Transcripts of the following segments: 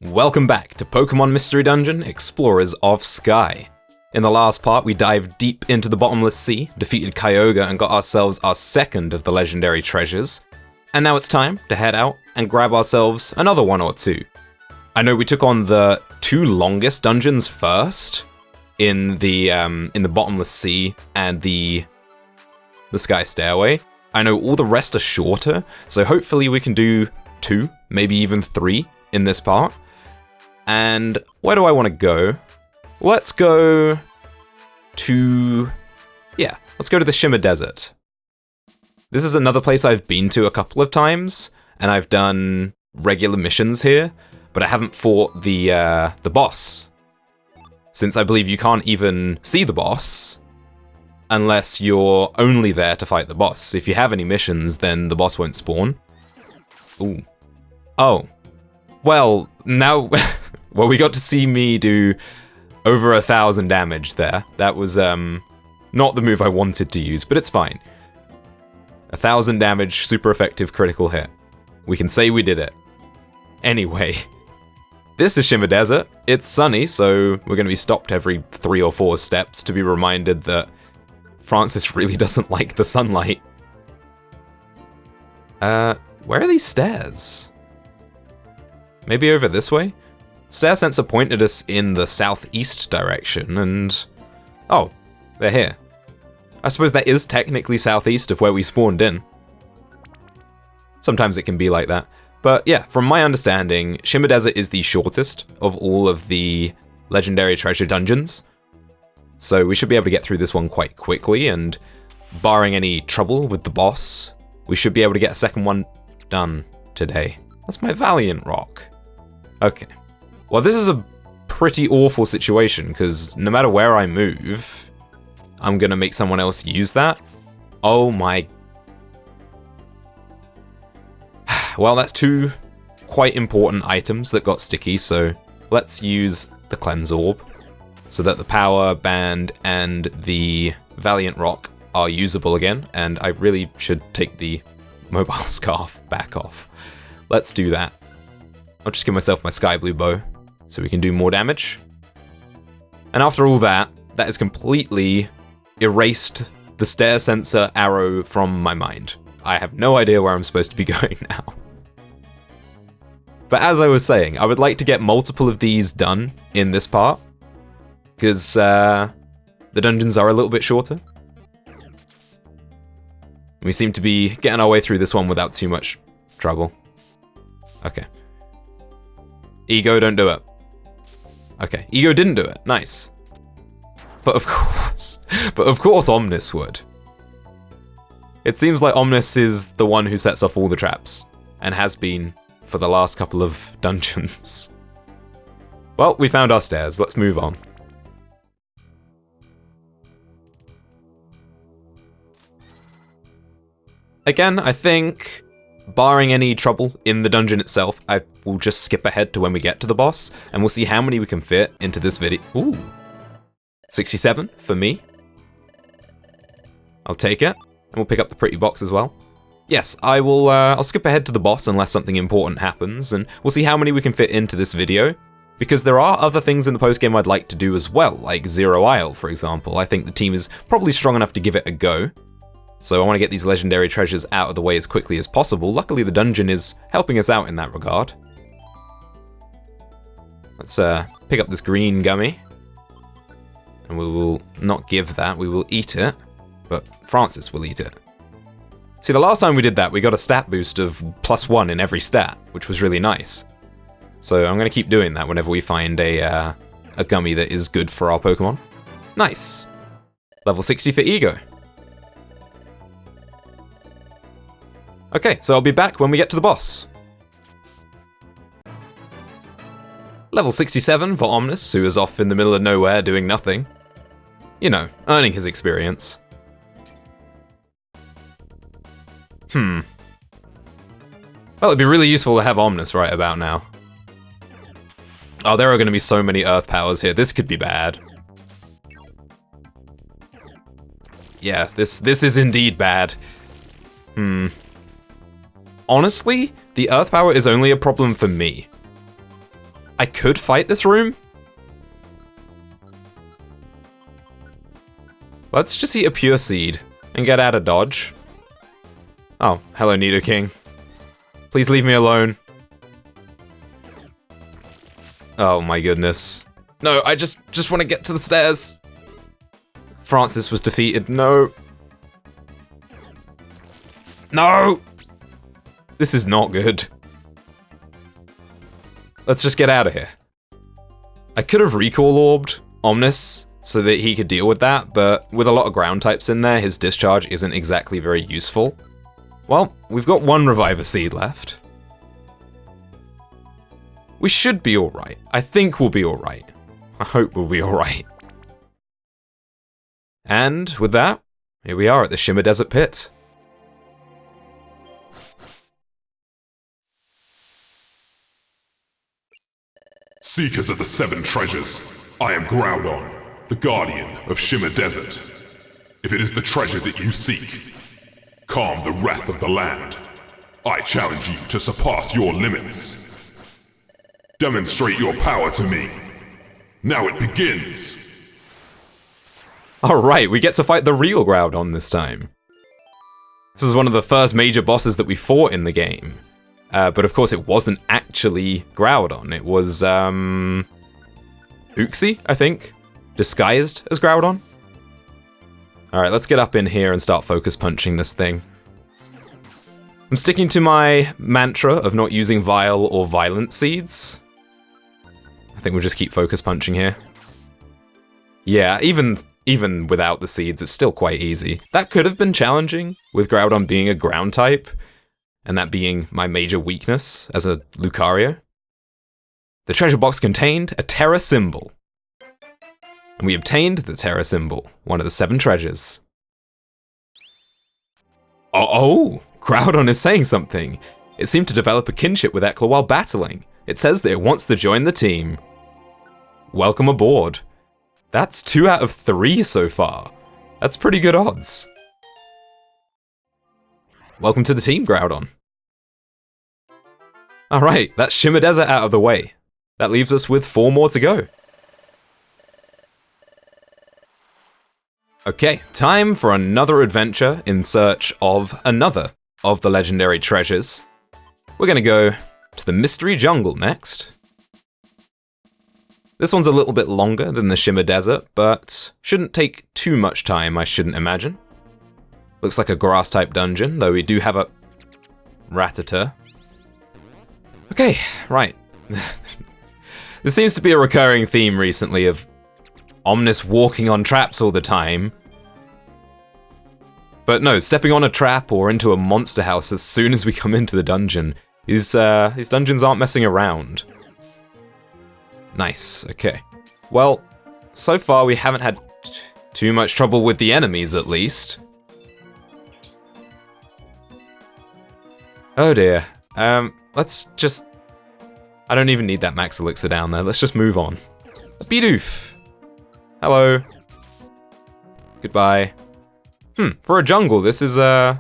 Welcome back to Pokémon Mystery Dungeon, Explorers of Sky. In the last part, we dived deep into the bottomless sea, defeated Kyogre, and got ourselves our second of the legendary treasures. And now it's time to head out and grab ourselves another one or two. I know we took on the two longest dungeons first, in the bottomless sea and the Sky Stairway. I know all the rest are shorter, so hopefully we can do 2, maybe even 3 in this part. And where do I want to go? Let's go to the Shimmer Desert. This is another place I've been to a couple of times, and I've done regular missions here, but I haven't fought the boss. Since I believe you can't even see the boss unless you're only there to fight the boss. If you have any missions, then the boss won't spawn. Ooh. Oh. Well, now... well, we got to see me do over 1,000 damage there. That was, not the move I wanted to use, but it's fine. 1,000 damage, super effective critical hit. We can say we did it. Anyway, this is Shimmer Desert. It's sunny, so we're going to be stopped every 3 or 4 steps to be reminded that Francis really doesn't like the sunlight. Where are these stairs? Maybe over this way? Stair sensor pointed us in the southeast direction, and... oh, they're here. I suppose that is technically southeast of where we spawned in. Sometimes it can be like that. But yeah, from my understanding, Shimmer Desert is the shortest of all of the legendary treasure dungeons. So we should be able to get through this one quite quickly, and barring any trouble with the boss, we should be able to get a second one done today. That's my Valiant Rock. Okay. Well, this is a pretty awful situation, because no matter where I move, I'm gonna make someone else use that. Oh my... well, that's 2 quite important items that got sticky, so let's use the Cleanse Orb, so that the Power Band and the Valiant Rock are usable again, and I really should take the Mobile Scarf back off. Let's do that. I'll just give myself my Sky Blue Bow, so we can do more damage. And after all that, that has completely erased the stair sensor arrow from my mind. I have no idea where I'm supposed to be going now. But as I was saying, I would like to get multiple of these done in this part, because the dungeons are a little bit shorter. We seem to be getting our way through this one without too much trouble. Okay. Ego, don't do it. Okay, Ego didn't do it. Nice. But of course Omnis would. It seems like Omnis is the one who sets off all the traps, and has been for the last couple of dungeons. Well, we found our stairs. Let's move on. Again, I think, barring any trouble in the dungeon itself, I will just skip ahead to when we get to the boss, and we'll see how many we can fit into this video. Ooh. 67 for me. I'll take it, and we'll pick up the pretty box as well. Yes, I'll skip ahead to the boss unless something important happens, and we'll see how many we can fit into this video, because there are other things in the postgame I'd like to do as well, like Zero Isle, for example. I think the team is probably strong enough to give it a go. So I want to get these legendary treasures out of the way as quickly as possible. Luckily, the dungeon is helping us out in that regard. Let's pick up this green gummy. And we will not give that, we will eat it. But Francis will eat it. See, the last time we did that, we got a stat boost of +1 in every stat, which was really nice. So I'm going to keep doing that whenever we find a gummy that is good for our Pokemon. Nice. Level 60 for Ego. Okay, so I'll be back when we get to the boss. Level 67 for Omnis, who is off in the middle of nowhere doing nothing. You know, earning his experience. Well, it'd be really useful to have Omnis right about now. Oh, there are going to be so many Earth powers here. This could be bad. Yeah, this is indeed bad. Honestly, the Earth power is only a problem for me. I could fight this room. Let's just eat a pure seed and get out of dodge. Oh, hello Nidoking. Please leave me alone. Oh my goodness. No, I just want to get to the stairs. Francis was defeated. No. No! This is not good. Let's just get out of here. I could have recall orbed Omnis so that he could deal with that, but with a lot of ground types in there, his discharge isn't exactly very useful. Well, we've got one Reviver Seed left. We should be alright. I think we'll be alright. I hope we'll be alright. And with that, here we are at the Shimmer Desert Pit. Seekers of the Seven Treasures, I am Groudon, the Guardian of Shimmer Desert. If it is the treasure that you seek, calm the wrath of the land. I challenge you to surpass your limits. Demonstrate your power to me. Now it begins. Alright, we get to fight the real Groudon this time. This is one of the first major bosses that we fought in the game. But of course it wasn't actually Groudon, it was, Uxie, I think? Disguised as Groudon? Alright, let's get up in here and start focus punching this thing. I'm sticking to my mantra of not using Vile or Violent Seeds. I think we'll just keep focus punching here. Yeah, even without the seeds, it's still quite easy. That could have been challenging, with Groudon being a ground type, and that being my major weakness as a Lucario. The treasure box contained a Terra Cymbal. And we obtained the Terra Cymbal, one of the 7 treasures. Oh, Groudon is saying something. It seemed to develop a kinship with Eckler while battling. It says that it wants to join the team. Welcome aboard. That's 2 out of 3 so far. That's pretty good odds. Welcome to the team, Groudon. Alright, that's Shimmer Desert out of the way. That leaves us with 4 more to go. Okay, time for another adventure in search of another of the legendary treasures. We're gonna go to the Mystery Jungle next. This one's a little bit longer than the Shimmer Desert, but shouldn't take too much time, I shouldn't imagine. Looks like a grass-type dungeon, though we do have a Rattata. Okay, right. There seems to be a recurring theme recently of Omnis walking on traps all the time. But no, stepping on a trap or into a monster house as soon as we come into the dungeon. These dungeons aren't messing around. Nice, okay. Well, so far we haven't had too much trouble with the enemies, at least. Oh dear. Let's just... I don't even need that max elixir down there. Let's just move on. A Bidoof. Hello. Goodbye. For a jungle, this is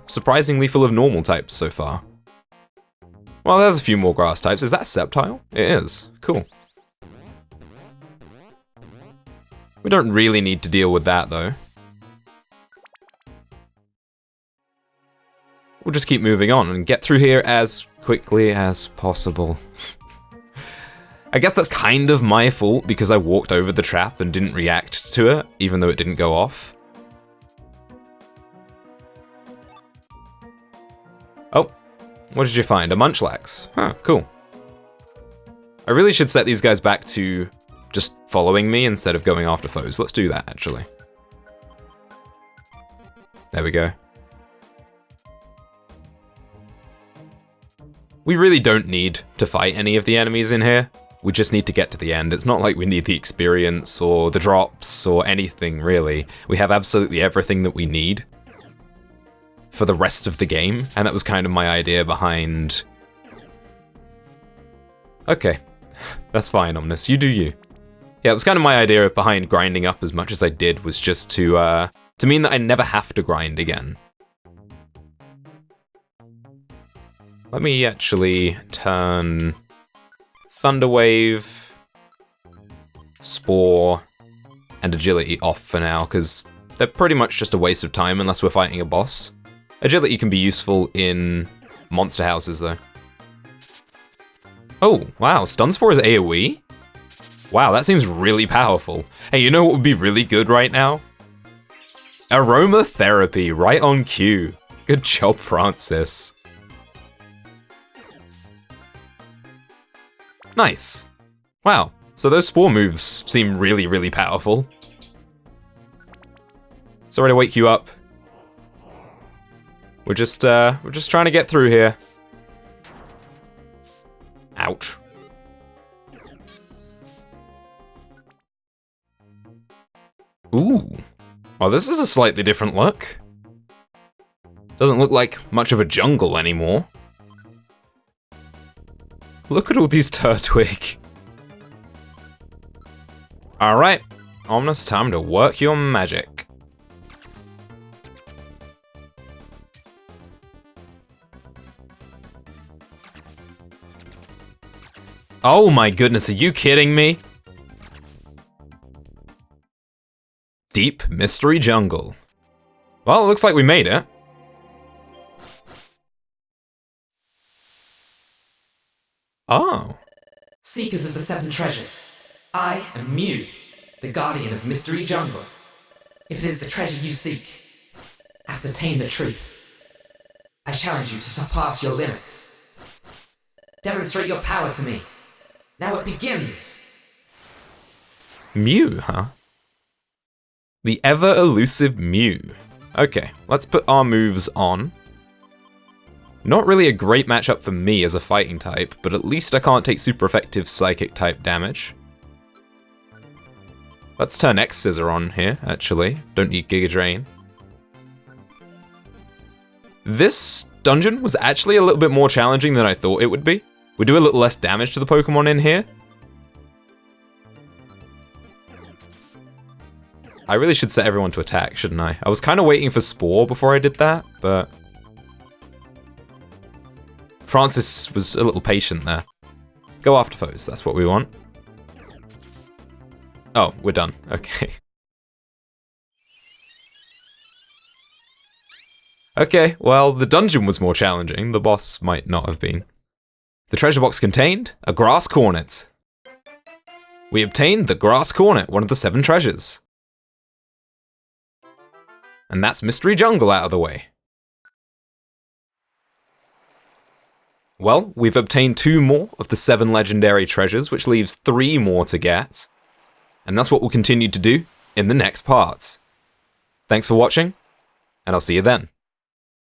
surprisingly full of normal types so far. Well, there's a few more grass types. Is that Sceptile? It is. Cool. We don't really need to deal with that, though. We'll just keep moving on and get through here as quickly as possible. I guess that's kind of my fault because I walked over the trap and didn't react to it, even though it didn't go off. Oh, what did you find? A Munchlax. Huh, cool. I really should set these guys back to just following me instead of going after foes. Let's do that, actually. There we go. We really don't need to fight any of the enemies in here. We just need to get to the end. It's not like we need the experience or the drops or anything, really. We have absolutely everything that we need for the rest of the game, and that was kind of my idea behind... Okay, that's fine, Omnis, you do you. Yeah, it was kind of my idea behind grinding up as much as I did was just to mean that I never have to grind again. Let me actually turn Thunder Wave Spore, and Agility off for now, because they're pretty much just a waste of time unless we're fighting a boss. Agility can be useful in monster houses, though. Oh, wow, Stun Spore is AoE? Wow, that seems really powerful. Hey, you know what would be really good right now? Aromatherapy, right on cue. Good job, Francis. Nice. Wow, so those Spore moves seem really, really powerful. Sorry to wake you up. We're just trying to get through here. Ouch. Ooh. Well, this is a slightly different look. Doesn't look like much of a jungle anymore. Look at all these Turtwig. Alright, Omnis, time to work your magic. Oh my goodness, are you kidding me? Deep Mystery Jungle. Well, it looks like we made it. Oh. Seekers of the Seven Treasures, I am Mew, the guardian of Mystery Jungle. If it is the treasure you seek, ascertain the truth. I challenge you to surpass your limits. Demonstrate your power to me. Now it begins! Mew, huh? The ever-elusive Mew. Okay, let's put our moves on. Not really a great matchup for me as a fighting type, but at least I can't take super effective psychic type damage. Let's turn X-Scissor on here, actually. Don't need Giga Drain. This dungeon was actually a little bit more challenging than I thought it would be. We do a little less damage to the Pokemon in here. I really should set everyone to attack, shouldn't I? I was kind of waiting for Spore before I did that, but Francis was a little patient there. Go after foes, that's what we want. Oh, we're done. Okay. Okay, well, the dungeon was more challenging. The boss might not have been. The treasure box contained a Grass Cornet. We obtained the Grass Cornet, one of the 7 treasures. And that's Mystery Jungle out of the way. Well, we've obtained 2 more of the 7 legendary treasures, which leaves 3 more to get. And that's what we'll continue to do in the next part. Thanks for watching, and I'll see you then.